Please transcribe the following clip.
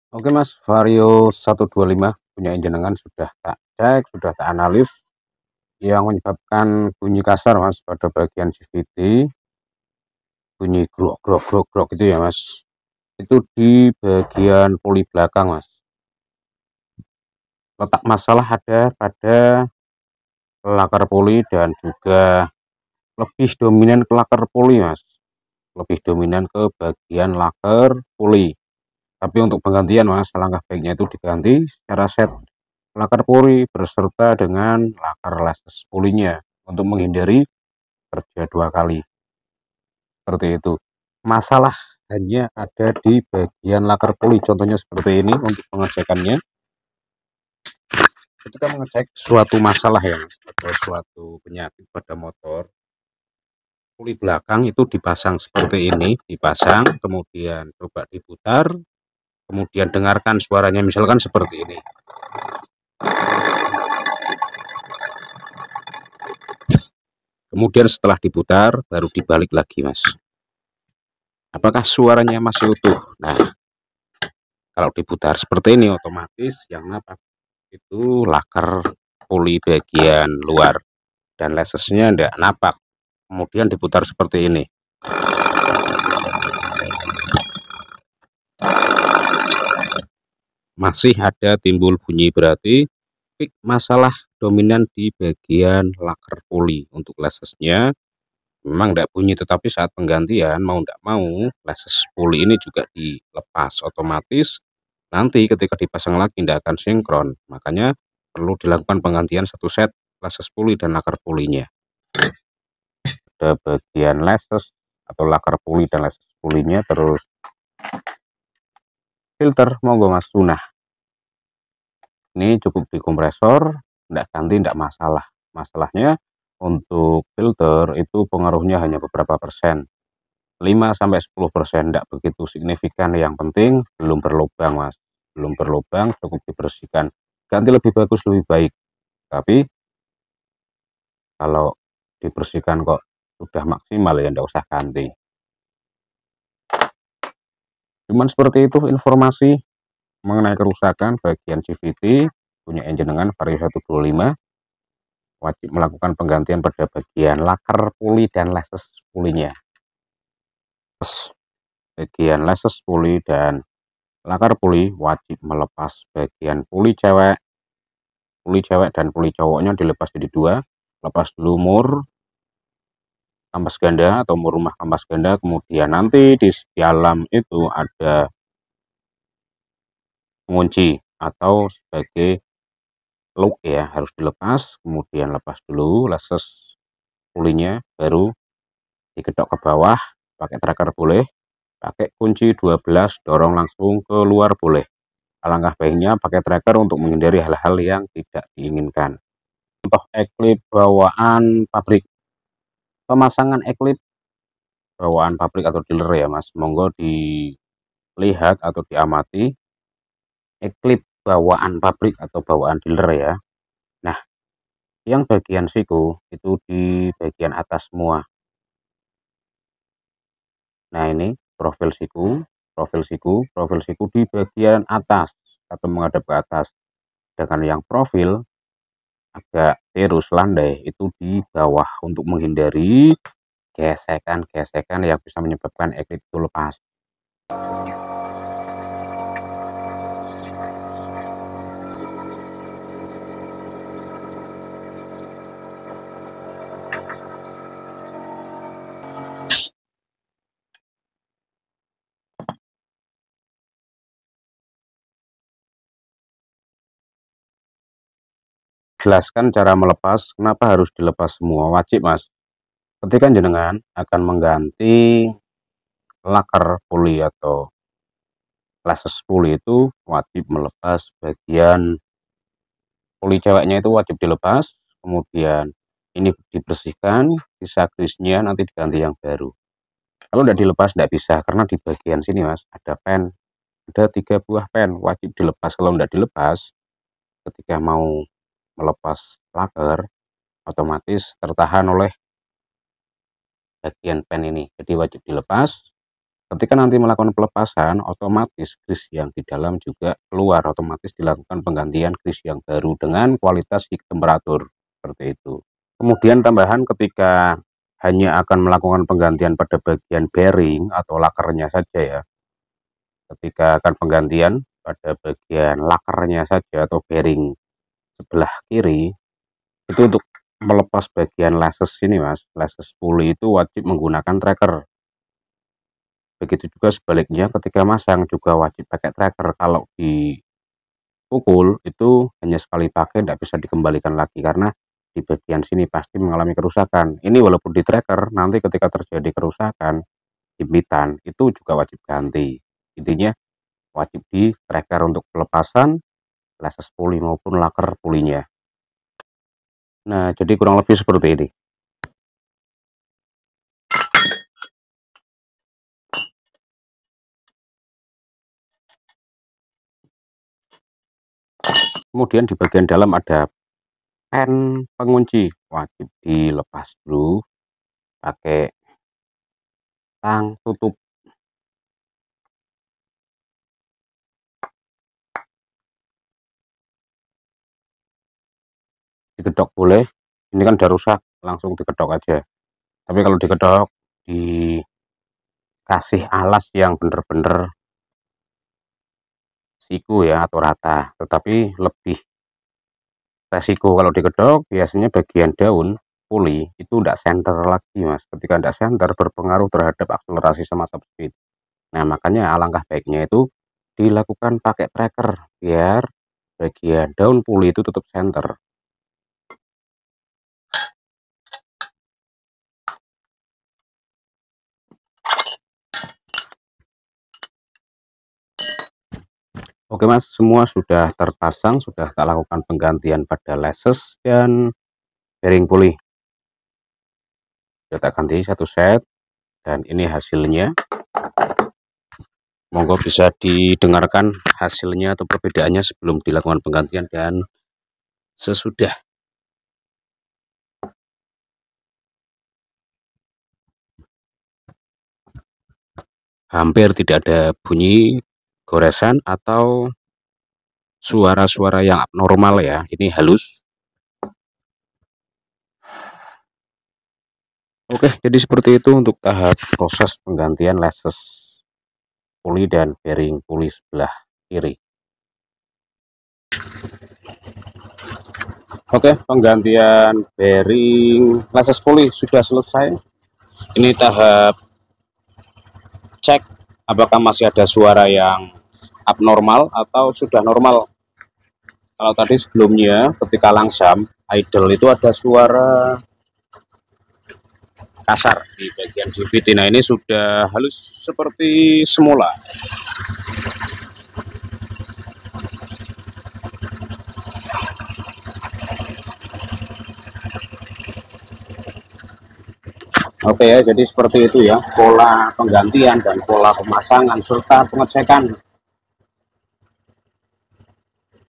Oke Mas, Vario 125 punya jenengan sudah tak cek, sudah tak analis yang menyebabkan bunyi kasar Mas pada bagian CVT, bunyi grok grok grok grok gitu ya Mas. Itu di bagian puli belakang Mas. Letak masalah ada pada lakar puli dan juga lebih dominan ke lakar puli Mas. Lebih dominan ke bagian lakar puli. Tapi untuk penggantian Mas, langkah baiknya itu diganti secara set lakar puli berserta dengan lakar leses pulinya untuk menghindari kerja dua kali seperti itu. Masalah hanya ada di bagian lakar puli, contohnya seperti ini. Untuk pengecekannya, ketika mengecek suatu masalah ya atau suatu penyakit pada motor, puli belakang itu dipasang seperti ini, dipasang kemudian coba diputar, kemudian dengarkan suaranya misalkan seperti ini. Kemudian setelah diputar baru dibalik lagi Mas, apakah suaranya masih utuh. Nah, kalau diputar seperti ini otomatis yang napak itu lakar puli bagian luar dan lesesnya tidak napak. Kemudian diputar seperti ini, masih ada timbul bunyi, berarti masalah dominan di bagian lakar puli. Untuk lesesnya memang tidak bunyi, tetapi saat penggantian mau tidak mau leses puli ini juga dilepas, otomatis nanti ketika dipasang lagi tidak akan sinkron. Makanya perlu dilakukan penggantian satu set leses puli dan lakar pulinya. Ada bagian leses atau lakar puli dan leses pulinya, terus filter monggo Mas tunah. Ini cukup di kompresor, tidak ganti tidak masalah. Masalahnya untuk filter itu pengaruhnya hanya beberapa persen, 5-10%, tidak begitu signifikan. Yang penting belum berlubang Mas, belum berlubang, cukup dibersihkan. Ganti lebih bagus lebih baik, tapi kalau dibersihkan kok sudah maksimal ya tidak usah ganti. Cuman seperti itu informasi mengenai kerusakan bagian CVT punya jenengan Vario 125. Wajib melakukan penggantian pada bagian lakar puli dan leses pulinya. Bagian leses puli dan lakar puli wajib melepas bagian puli cewek dan puli cowoknya dilepas jadi dua. Lepas dulu mur kampas ganda atau mur rumah kampas ganda, kemudian nanti di dalam itu ada pengunci atau sebagai lock ya, harus dilepas. Kemudian lepas dulu leses pulinya, baru diketok ke bawah, pakai tracker boleh, pakai kunci 12 dorong langsung keluar boleh. Alangkah baiknya pakai tracker untuk menghindari hal-hal yang tidak diinginkan. Contoh eklip bawaan pabrik. Pemasangan eklip bawaan pabrik atau dealer ya Mas, monggo dilihat atau diamati eklip bawaan pabrik atau bawaan dealer ya. Nah, yang bagian siku itu di bagian atas semua. Nah, ini profil siku di bagian atas atau menghadap ke atas. Dengan yang profil agak tirus landai itu di bawah untuk menghindari gesekan-gesekan yang bisa menyebabkan eklip itu lepas. Jelaskan cara melepas, kenapa harus dilepas semua, wajib Mas. Ketika jenengan akan mengganti lakar puli atau leses puli itu wajib melepas bagian puli ceweknya, itu wajib dilepas. Kemudian ini dibersihkan, sisa grease-nya nanti diganti yang baru. Kalau tidak dilepas tidak bisa, karena di bagian sini Mas ada pen, ada 3 buah pen, wajib dilepas. Kalau tidak dilepas, ketika mau melepas lakar otomatis tertahan oleh bagian pen ini, jadi wajib dilepas. Ketika nanti melakukan pelepasan, otomatis kris yang di dalam juga keluar, otomatis dilakukan penggantian kris yang baru dengan kualitas heat temperatur, seperti itu. Kemudian tambahan ketika hanya akan melakukan penggantian pada bagian bearing atau lakernya saja ya. Ketika akan penggantian pada bagian lakernya saja atau bearing sebelah kiri, itu untuk melepas bagian lases ini mas, lases puli itu wajib menggunakan tracker. Begitu juga sebaliknya ketika masang juga wajib pakai tracker. Kalau dipukul itu hanya sekali pakai, tidak bisa dikembalikan lagi karena di bagian sini pasti mengalami kerusakan. Ini walaupun di tracker, nanti ketika terjadi kerusakan jimpitan itu juga wajib ganti. Intinya wajib di tracker untuk pelepasan lases puli maupun laker pulinya. Nah, jadi kurang lebih seperti ini. Kemudian di bagian dalam ada pen pengunci, wajib dilepas dulu pakai tang tutup. Digedok boleh, ini kan udah rusak, langsung digedok aja. Tapi kalau digedok dikasih alas yang bener-bener siku ya atau rata, tetapi lebih resiko kalau digedok biasanya bagian daun puli itu tidak center lagi mas. Ketika tidak center berpengaruh terhadap akselerasi sama top speed. Nah makanya alangkah baiknya itu dilakukan pakai tracker biar bagian daun puli itu tetap center. Oke mas, semua sudah terpasang, sudah tak lakukan penggantian pada lases dan bearing puli. Sudah tak ganti satu set dan ini hasilnya. Monggo bisa didengarkan hasilnya atau perbedaannya sebelum dilakukan penggantian dan sesudah. Hampir tidak ada bunyi goresan atau suara-suara yang abnormal ya, ini halus. Oke, jadi seperti itu untuk tahap proses penggantian lases puli dan bearing puli sebelah kiri. Oke, penggantian bearing lases puli sudah selesai. Ini tahap cek apakah masih ada suara yang abnormal atau sudah normal. Kalau tadi sebelumnya ketika langsam idle itu ada suara kasar di bagian CVT. Nah ini sudah halus seperti semula. Oke ya, jadi seperti itu ya pola penggantian dan pola pemasangan serta pengecekan